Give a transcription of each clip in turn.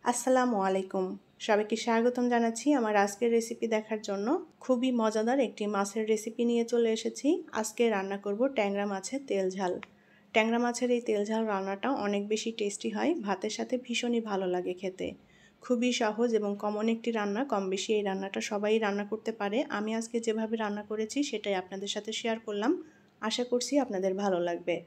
আসসালামু আলাইকুম। সবাইকে স্বাগতম জানাচ্ছি আমার আজকের রেসিপি দেখার জন্য। খুবই মজাদার একটি মাছের রেসিপি নিয়ে চলে এসেছি। আজকে রান্না করব ট্যাংরা মাছের তেল ঝাল। ট্যাংরা মাছের এই তেল ঝাল রান্নাটা অনেক বেশি টেস্টি হয়, ভাতের সাথে ভীষণই ভালো লাগে খেতে। খুবই সহজ এবং কমন একটি রান্না, কম বেশি এই রান্নাটা সবাই রান্না করতে পারে। আমি আজকে যেভাবে রান্না করেছি সেটাই আপনাদের সাথে শেয়ার করলাম। আশা করছি আপনাদের ভালো লাগবে।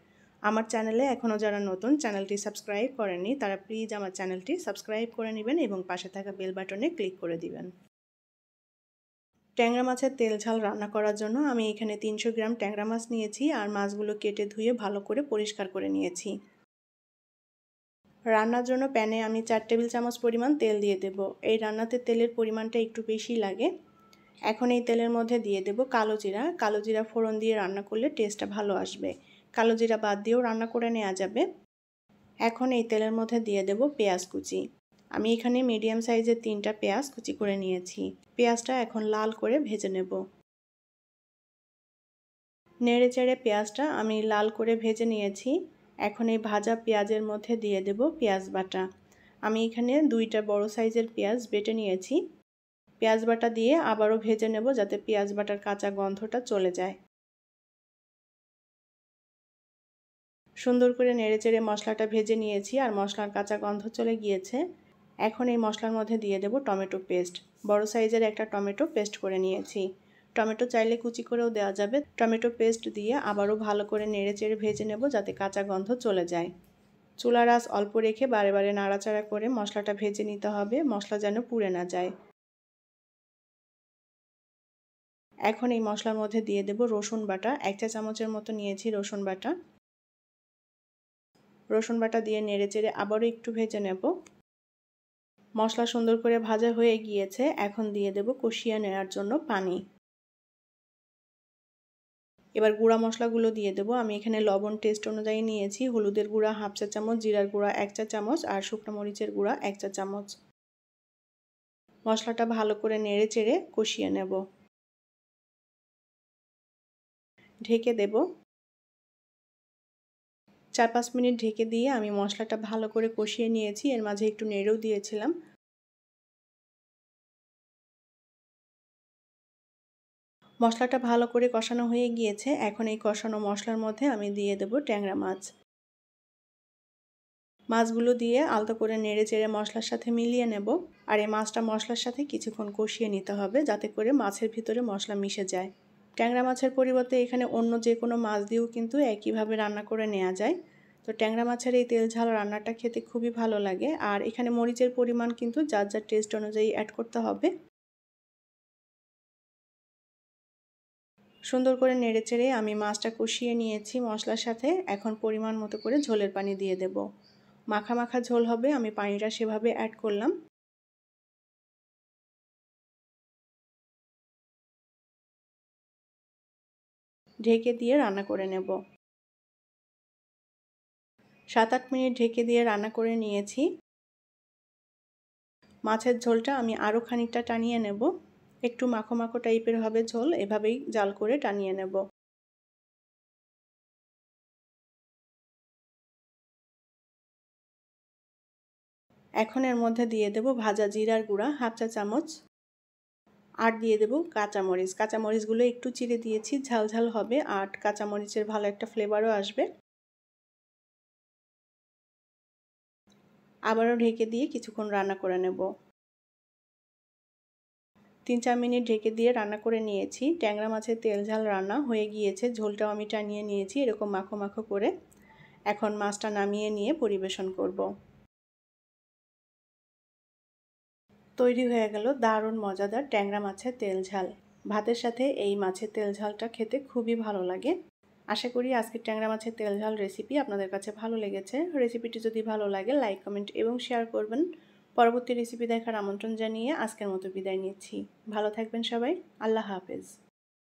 আমার চ্যানেলে এখনও যারা নতুন, চ্যানেলটি সাবস্ক্রাইব করেননি তারা প্লিজ আমার চ্যানেলটি সাবস্ক্রাইব করে নেবেন এবং পাশে থাকা বেল বাটনে ক্লিক করে দিবেন। ট্যাংরা মাছের তেল ঝাল রান্না করার জন্য আমি এখানে 300 গ্রাম ট্যাংরা মাছ নিয়েছি আর মাছগুলো কেটে ধুয়ে ভালো করে পরিষ্কার করে নিয়েছি। রান্নার জন্য প্যানে আমি 4 টেবিল চামচ পরিমাণ তেল দিয়ে দেব। এই রান্নাতে তেলের পরিমাণটা একটু বেশি লাগে। এখন এই তেলের মধ্যে দিয়ে দেব কালো জিরা। কালো জিরা ফোড়ন দিয়ে রান্না করলে টেস্টটা ভালো আসবে। কালো জিরা বাদ দিয়েও রান্না করে নেওয়া যাবে। এখন এই তেলের মধ্যে দিয়ে দেব পেঁয়াজ কুচি। আমি এখানে মিডিয়াম সাইজের 3টা পেঁয়াজ কুচি করে নিয়েছি। পেঁয়াজটা এখন লাল করে ভেজে নেব। নেড়ে চেড়ে পেঁয়াজটা আমি লাল করে ভেজে নিয়েছি। এখন এই ভাজা পেঁয়াজের মধ্যে দিয়ে দেব পেঁয়াজ বাটা। আমি এখানে 2টা বড় সাইজের পেঁয়াজ বেটে নিয়েছি। পেঁয়াজ বাটা দিয়ে আবারও ভেজে নেব যাতে পেঁয়াজ বাটার কাঁচা গন্ধটা চলে যায়। সুন্দর করে নেড়েচেড়ে মশলাটা ভেজে নিয়েছি আর মশলার কাঁচা গন্ধ চলে গিয়েছে। এখন এই মশলার মধ্যে দিয়ে দেব টমেটো পেস্ট। বড় সাইজের একটা টমেটো পেস্ট করে নিয়েছি। টমেটো চাইলে কুচি করেও দেওয়া যাবে। টমেটো পেস্ট দিয়ে আবারও ভালো করে নেড়েচেড়ে ভেজে নেব যাতে কাঁচা গন্ধ চলে যায়। চুলার আঁচ অল্প রেখে বারে বারে নাড়াচাড়া করে মশলাটা ভেজে নিতে হবে, মশলা যেন পুড়ে না যায়। এখন এই মশলার মধ্যে দিয়ে দেব রসুন বাটা। 1 চা চামচের মতো নিয়েছি রসুন বাটা। রসুন বাটা দিয়ে নেড়েচেড়ে আবারও একটু ভেজে নেব। মশলা সুন্দর করে ভাজা হয়ে গিয়েছে। এখন দিয়ে দেব কষিয়ে নেওয়ার জন্য পানি। এবার গুঁড়া মশলাগুলো দিয়ে দেব। আমি এখানে লবণ টেস্ট অনুযায়ী নিয়েছি। হলুদের গুঁড়া 1/2 চা চামচ, জিরার গুঁড়া 1 চা চামচ আর শুকনো মরিচের গুঁড়া 1 চা চামচ। মশলাটা ভালো করে নেড়েচেড়ে কষিয়ে নেব। ঢেকে দেব। 4-5 মিনিট ঢেকে দিয়ে আমি মশলাটা ভালো করে কষিয়ে নিয়েছি। এর মাঝে একটু নেড়েও দিয়েছিলাম। মশলাটা ভালো করে কষানো হয়ে গিয়েছে। এখন এই কষানো মশলার মধ্যে আমি দিয়ে দেব ট্যাংরা মাছ। মাছগুলো দিয়ে আলতো করে নেড়েচেড়ে মশলার সাথে মিলিয়ে নেব। আর এই মাছটা মশলার সাথে কিছুক্ষণ কষিয়ে নিতে হবে যাতে করে মাছের ভিতরে মশলা মিশে যায়। ট্যাংরা মাছের পরিবর্তে এখানে অন্য যে কোনো মাছ দিয়েও কিন্তু একইভাবে রান্না করে নেওয়া যায়। তো ট্যাংরা মাছের এই তেল ঝাল রান্নাটা খেতে খুবই ভালো লাগে। আর এখানে মরিচের পরিমাণ কিন্তু যার যার টেস্ট অনুযায়ী অ্যাড করতে হবে। সুন্দর করে নেড়েচেড়ে আমি মাছটা কষিয়ে নিয়েছি মশলার সাথে। এখন পরিমাণ মতো করে ঝোলের পানি দিয়ে দেব। মাখা মাখা ঝোল হবে, আমি পানিটা সেভাবে অ্যাড করলাম। ঢেকে দিয়ে রান্না করে নেব। 7-8 মিনিট ঢেকে দিয়ে রান্না করে নিয়েছি। মাছের ঝোলটা আমি আরও খানিকটা টানিয়ে নেব। একটু মাখো মাখো টাইপের হবে ঝোল, এভাবেই জাল করে টানিয়ে নেব। এখন এর মধ্যে দিয়ে দেব ভাজা জিরার গুঁড়া 1/2 চা চামচ আর দিয়ে দেব কাঁচামরিচ। কাঁচামরিচগুলো একটু চিড়ে দিয়েছি, ঝাল ঝাল হবে আর কাঁচামরিচের ভালো একটা ফ্লেভারও আসবে। আবারও ঢেকে দিয়ে কিছুক্ষণ রান্না করে নেব। 3-4 মিনিট ঢেকে দিয়ে রান্না করে নিয়েছি। ট্যাংরা মাছের তেল ঝাল রান্না হয়ে গিয়েছে। ঝোলটাও আমি টানিয়ে নিয়েছি এরকম মাখো মাখো করে। এখন মাছটা নামিয়ে নিয়ে পরিবেশন করব। তৈরি হয়ে গেল দারুণ মজাদার ট্যাংরা মাছের তেল ঝাল। ভাতের সাথে এই মাছের তেল ঝালটা খেতে খুবই ভালো লাগে। আশা করি আজকের ট্যাংরা মাছের তেল ঝাল রেসিপি আপনাদের কাছে ভালো লেগেছে। রেসিপিটি যদি ভালো লাগে লাইক, কমেন্ট এবং শেয়ার করবেন। পরবর্তী রেসিপি দেখার আমন্ত্রণ জানিয়ে আজকের মতো বিদায় নিচ্ছি। ভালো থাকবেন সবাই। আল্লাহ হাফেজ।